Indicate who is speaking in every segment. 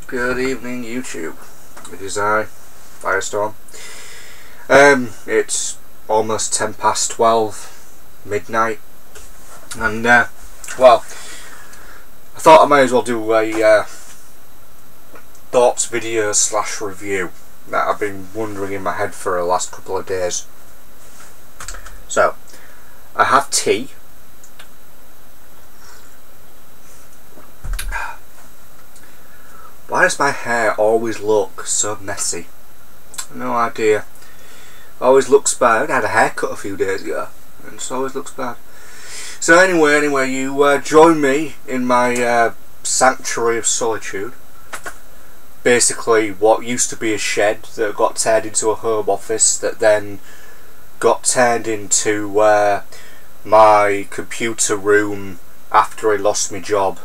Speaker 1: Good evening, YouTube. It is I, Firestorm. It's almost 12 midnight, and well, I thought I may as well do a thoughts video / review that I've been wondering in my head for the last couple of days. So, I have tea. Why does my hair always look so messy? No idea. Always looks bad. I had a haircut a few days ago, and it always looks bad. So anyway, you join me in my sanctuary of solitude. Basically, what used to be a shed that got turned into a home office, that then got turned into my computer room after I lost my job.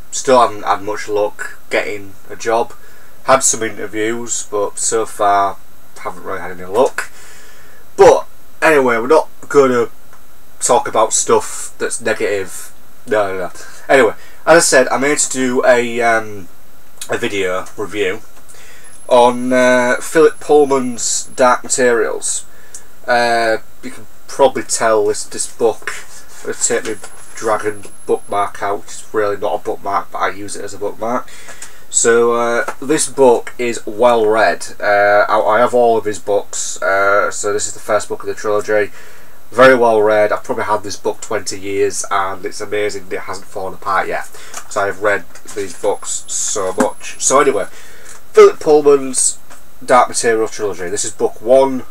Speaker 1: Still haven't had much luck getting a job. Had some interviews, but so far haven't really had any luck. But anyway, we're not going to talk about stuff that's negative. No. Anyway, as I said, I'm here to do a video review on Phillip Pullman's Dark Materials. You can probably tell this book. I'm going to take my dragon bookmark out. It's really not a bookmark, but I use it as a bookmark. So this book is well read. I have all of his books, so this is the first book of the trilogy. Very well read. I've probably had this book 20 years and it's amazing it hasn't fallen apart yet, because I've read these books so much. So anyway, Phillip Pullman's Dark Materials trilogy. This is book 1,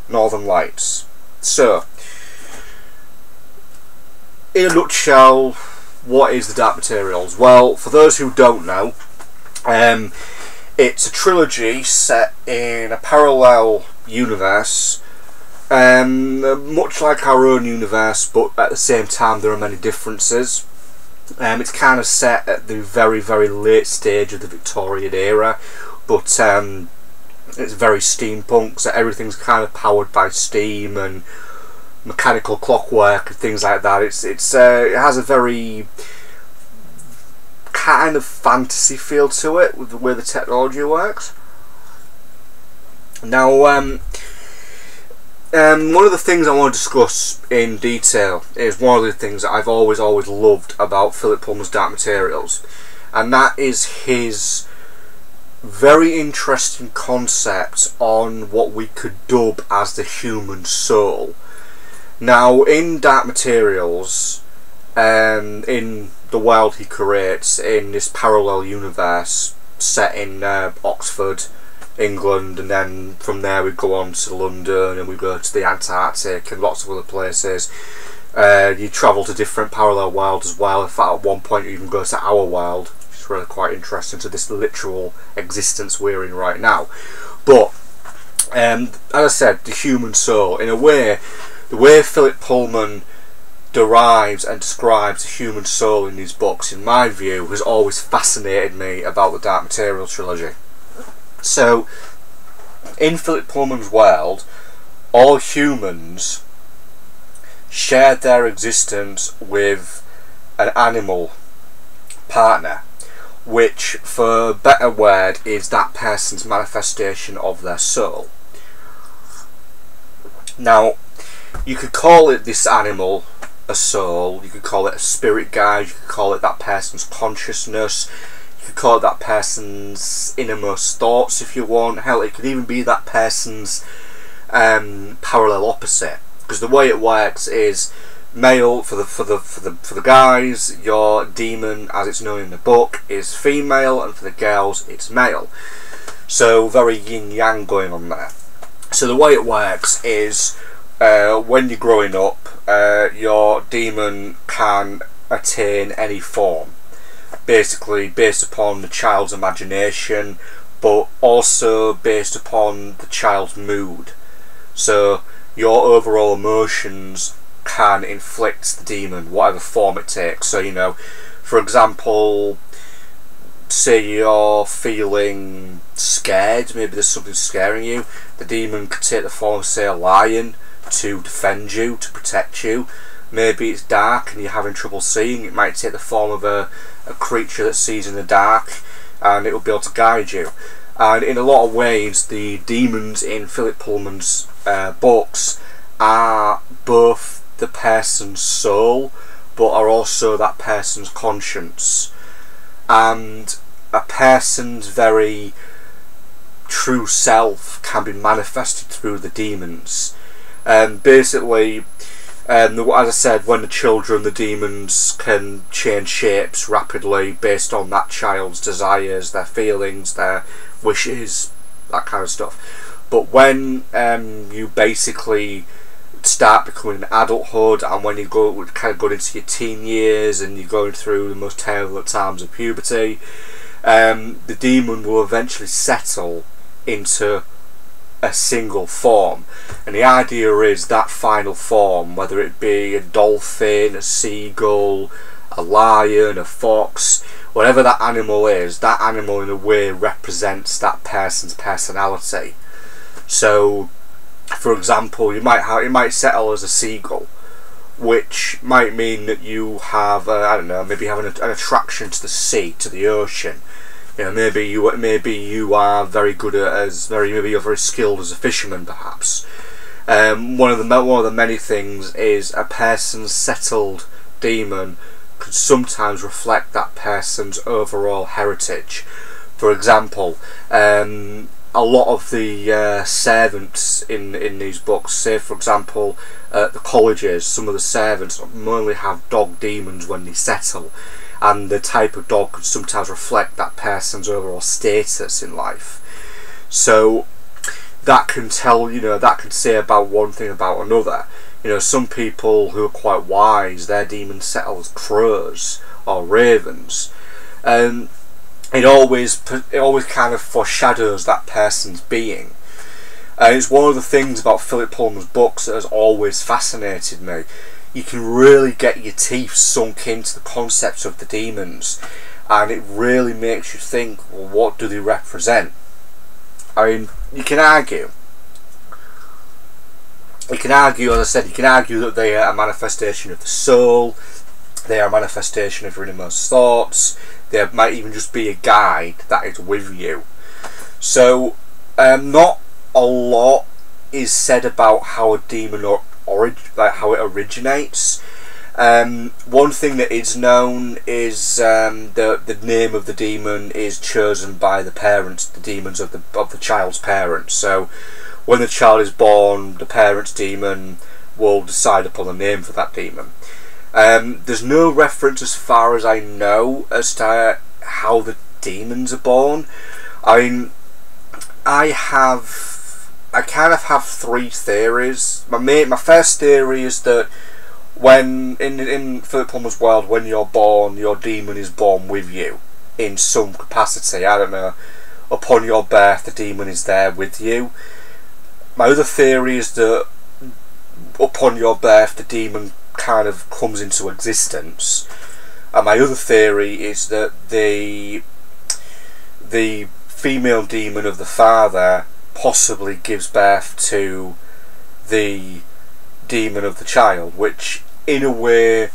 Speaker 1: Northern Lights. So, in a nutshell, what is the Dark Materials? Well, for those who don't know, it's a trilogy set in a parallel universe, much like our own universe, but at the same time there are many differences. It's kind of set at the very, very late stage of the Victorian era, but it's very steampunk, so everything's kind of powered by steam and mechanical clockwork and things like that. It has a very kind of fantasy feel to it with the way the technology works. Now, one of the things I want to discuss in detail is one of the things that I've always loved about Phillip Pullman's Dark Materials, and that is his very interesting concept on what we could dub as the human soul. Now, in Dark Materials, in the world he creates in this parallel universe set in Oxford, England, and then from there we go on to London and we go to the Antarctic and lots of other places. You travel to different parallel worlds as well. In fact, at one point you even go to our world, which is really quite interesting, to this literal existence we're in right now. But as I said, the human soul, in a way, the way Phillip Pullman derives and describes the human soul in these books, in my view, has always fascinated me about the Dark Materials trilogy. So, in Phillip Pullman's world, all humans shared their existence with an animal partner, which, for a better word, is that person's manifestation of their soul. Now, you could call it, this animal, a soul. You could call it a spirit guide. You could call it that person's consciousness. You could call it that person's innermost thoughts, if you want. Hell, it could even be that person's parallel opposite. Because the way it works is, male for the guys, your demon, as it's known in the book, is female, and for the girls, it's male. So very yin yang going on there. So the way it works is, when you're growing up, your demon can attain any form, basically based upon the child's imagination, but also based upon the child's mood. So your overall emotions can inflict the demon, whatever form it takes. So, you know, for example, say you're feeling scared, maybe there's something scaring you, the demon could take the form of, say, a lion to defend you, to protect you. Maybe it's dark and you're having trouble seeing, it might take the form of a creature that sees in the dark and it will be able to guide you. And in a lot of ways, the demons in Phillip Pullman's books are both the person's soul, but are also that person's conscience. And a person's very true self can be manifested through the demons. Basically, as I said, when the children, the demons can change shapes rapidly based on that child's desires, their feelings, their wishes, that kind of stuff. But when you basically start becoming an adulthood, and when you go into your teen years and you're going through the most terrible times of puberty, the demon will eventually settle into a single form, and the idea is that final form, whether it be a dolphin, a seagull, a lion, a fox, whatever that animal is, that animal in a way represents that person's personality. So for example, you might settle as a seagull, which might mean that you have I don't know, maybe have an attraction to the sea, to the ocean. You know, maybe you are very good at maybe you're very skilled as a fisherman, perhaps. One of the many things is a person's settled demon could sometimes reflect that person's overall heritage. For example, a lot of the servants in these books, say for example at the colleges, some of the servants normally have dog demons when they settle, and the type of dog could sometimes reflect that person's overall status in life. So that can tell, that can say about one thing about another. Some people who are quite wise, their demons settle as crows or ravens, and it always kind of foreshadows that person's being. And it's one of the things about Phillip Pullman's books that has always fascinated me. You can really get your teeth sunk into the concepts of the demons, and it really makes you think, well, what do they represent? I mean, you can argue, as I said, you can argue that they are a manifestation of the soul, they are a manifestation of your innermost thoughts, they might even just be a guide that is with you. So not a lot is said about how a demon how it originates. One thing that is known is the name of the demon is chosen by the parents, the demons of the child's parents. So when the child is born, the parent's demon will decide upon a name for that demon. There's no reference, as far as I know, as to how the demons are born. I mean, I kind of have three theories. My first theory is that when in Phillip Pullman's world, when you're born, your demon is born with you in some capacity. I don't know. Upon your birth, the demon is there with you. My other theory is that upon your birth, the demon kind of comes into existence. And my other theory is that the female demon of the father possibly gives birth to the demon of the child, which in a way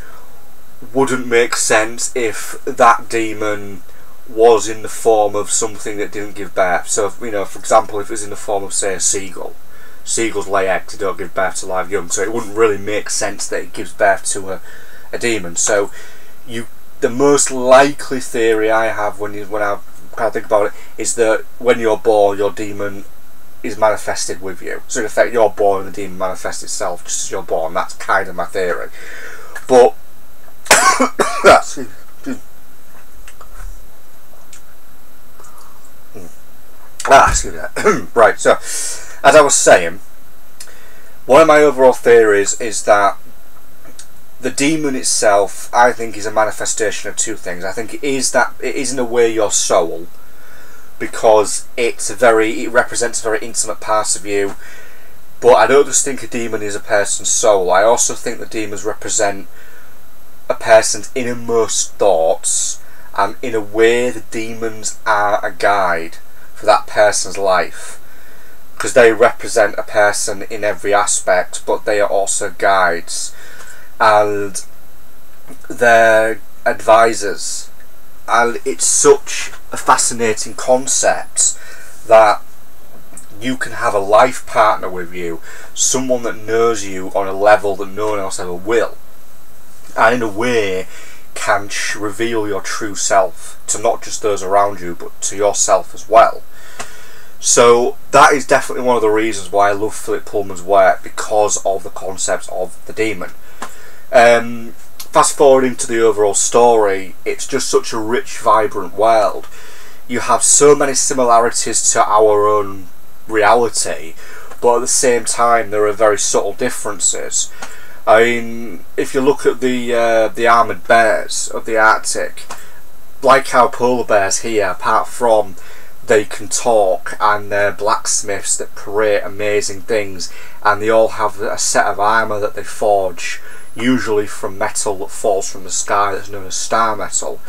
Speaker 1: wouldn't make sense if that demon was in the form of something that didn't give birth. So, for example, if it was in the form of, say, a seagull. Seagulls lay eggs, they don't give birth to live young, so it wouldn't really make sense that it gives birth to a demon. So the most likely theory I have when I kind of think about it is that when you're born, your demon is manifested with you. So in effect, you're born and the demon manifests itself just as you're born. That's kind of my theory. But excuse me. Right, so as I was saying, one of my overall theories is that the demon itself, I think, is a manifestation of two things. I think it is in a way your soul, because it represents a very intimate part of you. But I don't just think a demon is a person's soul. I also think the demons represent a person's innermost thoughts, and in a way the demons are a guide for that person's life, because they represent a person in every aspect, but they are also guides, and they're advisors, and it's such a fascinating concept that you can have a life partner with you, someone that knows you on a level that no one else ever will, and in a way can reveal your true self to not just those around you but to yourself as well. So that is definitely one of the reasons why I love Phillip Pullman's work, because of the concept of the demon. Fast forwarding to the overall story, it's just such a rich, vibrant world. You have so many similarities to our own reality, but at the same time there are very subtle differences. I mean, if you look at the armoured bears of the Arctic, like our polar bears here, apart from they can talk and they're blacksmiths that create amazing things, and they all have a set of armour that they forge, usually from metal that falls from the sky, that's known as star metal.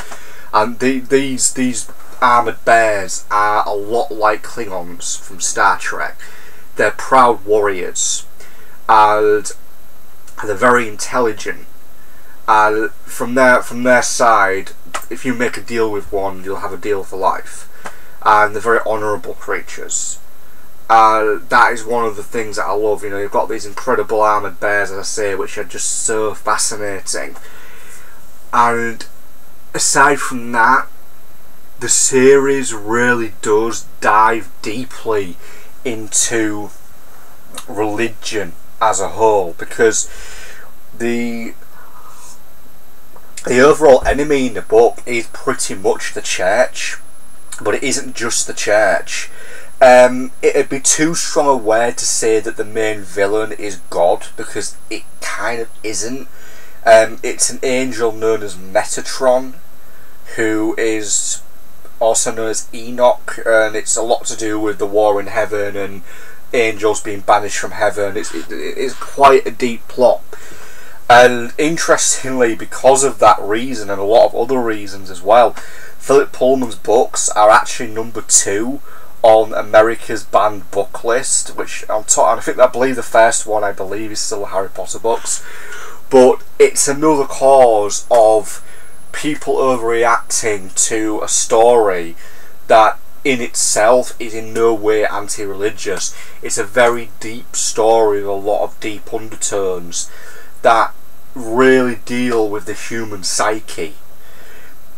Speaker 1: And these armoured bears are a lot like Klingons from Star Trek. They're proud warriors, and they're very intelligent. And from their side, if you make a deal with one, you'll have a deal for life. And they're very honourable creatures. That is one of the things that I love. You know, you've got these incredible armoured bears, as I say, which are just so fascinating. And aside from that, the series really does dive deeply into religion as a whole, because the overall enemy in the book is pretty much the church, but it isn't just the church. It'd be too strong a word to say that the main villain is God, because it kind of isn't. It's an angel known as Metatron, who is also known as Enoch, and it's a lot to do with the war in heaven and angels being banished from heaven. It's quite a deep plot. And interestingly, because of that reason and a lot of other reasons as well, Phillip Pullman's books are actually number 2 on America's banned book list, which and I believe the first one is still the Harry Potter books. But it's another cause of people overreacting to a story that in itself is in no way anti-religious. It's a very deep story with a lot of deep undertones that really deal with the human psyche.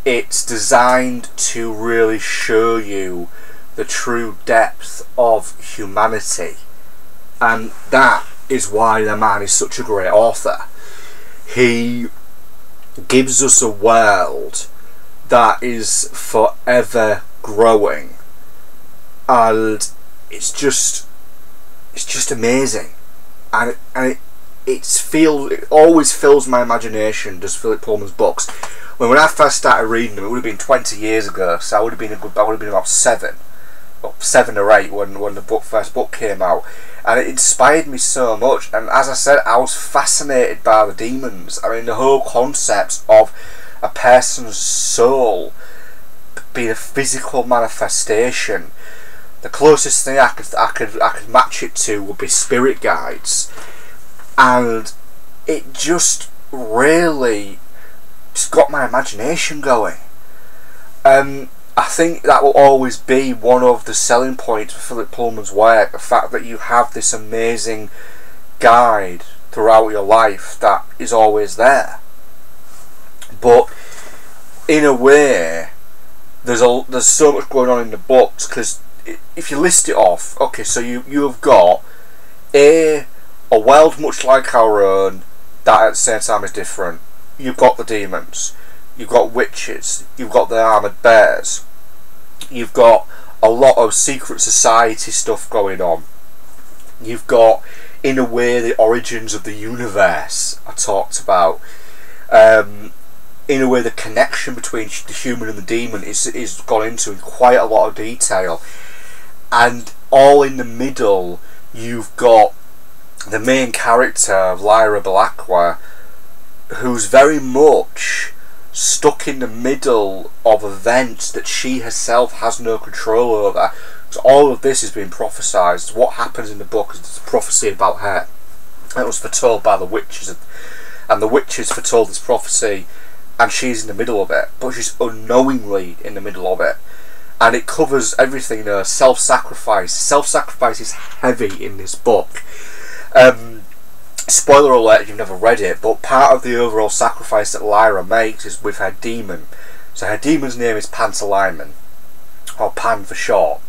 Speaker 1: It's designed to really show you the true depth of humanity, and that is why the man is such a great author. He gives us a world that is forever growing, and it's just amazing, and it always fills my imagination, does Phillip Pullman's books. When I first started reading them, it would have been 20 years ago, so I would have been about 7 or 8 when the first book came out, and it inspired me so much. And as I said, I was fascinated by the demons. I mean, the whole concept of a person's soul being a physical manifestation. The closest thing I could match it to would be spirit guides, and it just really just got my imagination going. I think that will always be one of the selling points for Phillip Pullman's work, the fact that you have this amazing guide throughout your life that is always there. But in a way, there's so much going on in the books, because if you list it off, okay, so you have got a world much like our own that at the same time is different. You've got the demons, you've got witches, you've got the armoured bears, you've got a lot of secret society stuff going on, you've got, in a way, the origins of the universe I talked about. In a way, the connection between the human and the demon is gone into in quite a lot of detail, and all in the middle you've got the main character of Lyra Belacqua, who's very much stuck in the middle of events that she herself has no control over. So all of this has been prophesied. What happens in the book is a prophecy about her. It was foretold by the witches, and the witches foretold this prophecy and she's in the middle of it, but she's unknowingly in the middle of it. And it covers everything, self-sacrifice. Self-sacrifice is heavy in this book. Spoiler alert if you've never read it, but part of the overall sacrifice that Lyra makes is with her demon. So her demon's name is Pantalaimon, or Pan for short.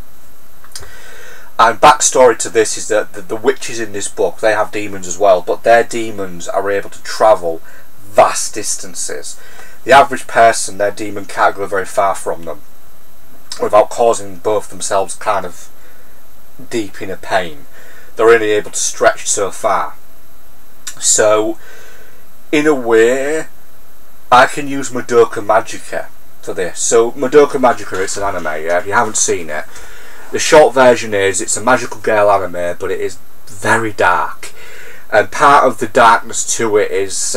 Speaker 1: And backstory to this is that the witches in this book, they have demons as well, but their demons are able to travel vast distances. The average person, their demon can't go very far from them without causing both themselves kind of deep inner pain. They're only able to stretch so far. So, in a way, I can use Madoka Magica for this. So, Madoka Magica, it's an anime, yeah, if you haven't seen it. The short version is, it's a magical girl anime, but it is very dark. And part of the darkness to it is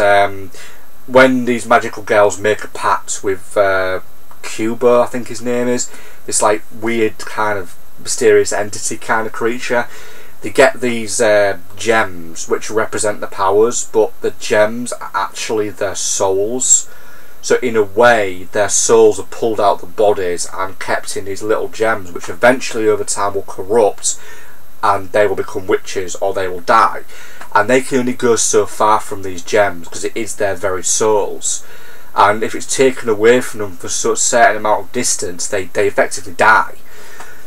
Speaker 1: when these magical girls make a pact with Cubo, I think his name is, this like weird kind of mysterious entity kind of creature. They get these gems which represent the powers, but the gems are actually their souls. So in a way, their souls are pulled out of the bodies and kept in these little gems, which eventually over time will corrupt and they will become witches or they will die. And they can only go so far from these gems because it is their very souls. And if it's taken away from them for a certain amount of distance, they effectively die.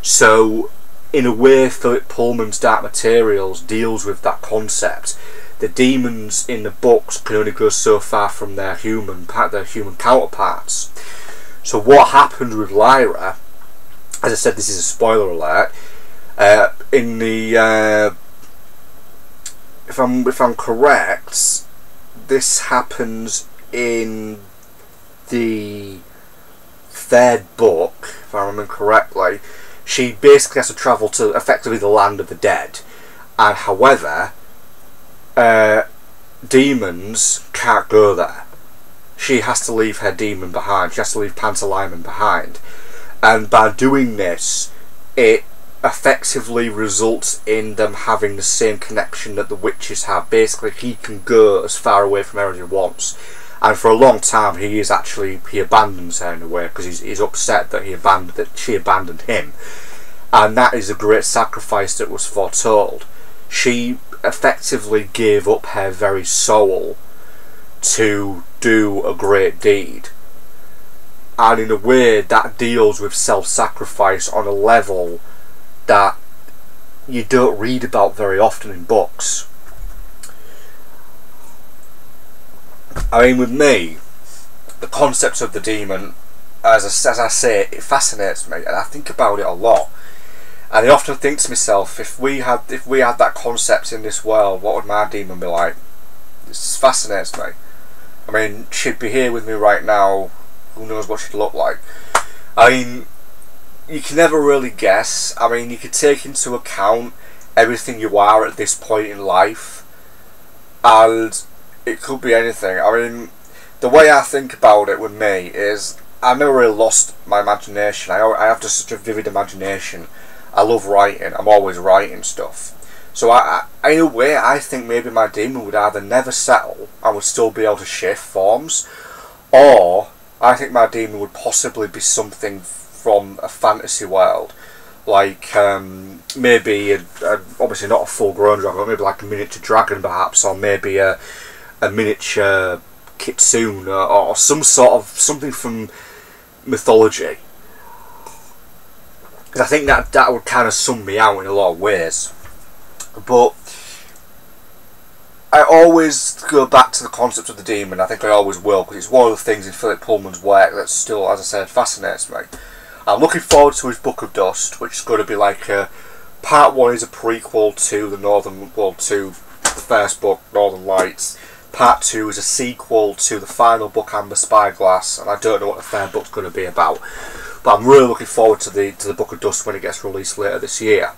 Speaker 1: So in a way, Phillip Pullman's Dark Materials deals with that concept. The demons in the books can only go so far from their human counterparts. So what happened with Lyra, as I said, this is a spoiler alert. In the if I'm correct, this happens in the third book, if I remember correctly. She basically has to travel to effectively the land of the dead, and however, demons can't go there. She has to leave her demon behind. She has to leave Pantalaimon behind, and by doing this, it effectively results in them having the same connection that the witches have. Basically, he can go as far away from her as he wants, and for a long time he abandons her in a way because he's upset that she abandoned him, and that is a great sacrifice that was foretold. She effectively gave up her very soul to do a great deed, and in a way that deals with self-sacrifice on a level that you don't read about very often in books. I mean, with me, the concept of the demon, as I say, it fascinates me, and I think about it a lot. And I often think to myself, if we had that concept in this world, what would my demon be like? This fascinates me. I mean, she'd be here with me right now. Who knows what she'd look like? I mean, you can never really guess. I mean, you could take into account everything you are at this point in life, and it could be anything. I mean, the way I think about it with me is I've never really lost my imagination. I have just such a vivid imagination. I love writing. I'm always writing stuff. So in a way, I think maybe my demon would either never settle and would still be able to shift forms, or I think my demon would possibly be something from a fantasy world, like maybe obviously not a full-grown dragon, but maybe like a miniature dragon perhaps, or maybe a miniature kitsune, or something from mythology. Because I think that would kind of sum me out in a lot of ways. But I always go back to the concept of the demon. I think I always will, because it's one of the things in Phillip Pullman's work that still, as I said, fascinates me. I'm looking forward to his Book of Dust, which is going to be like part 1 is a prequel to to the first book, Northern Lights. Part 2 is a sequel to the final book, Amber Spyglass, and I don't know what the third book's going to be about. But I'm really looking forward to the Book of Dust when it gets released later this year.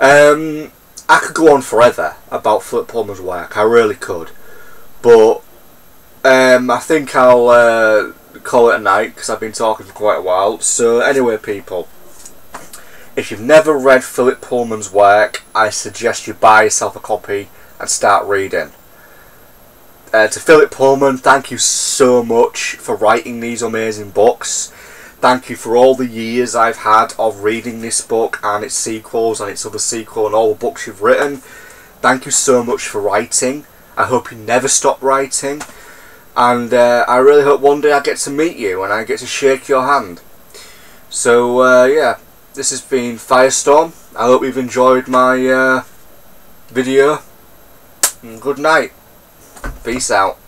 Speaker 1: I could go on forever about Phillip Pullman's work, I really could. But I think I'll call it a night, because I've been talking for quite a while. So anyway, people, if you've never read Phillip Pullman's work, I suggest you buy yourself a copy and start reading. To Phillip Pullman, thank you so much for writing these amazing books. Thank you for all the years I've had of reading this book and its sequels and its other sequel and all the books you've written. Thank you so much for writing. I hope you never stop writing. And I really hope one day I get to meet you and I get to shake your hand. So yeah, this has been Firestorm. I hope you've enjoyed my video. And good night. Peace out.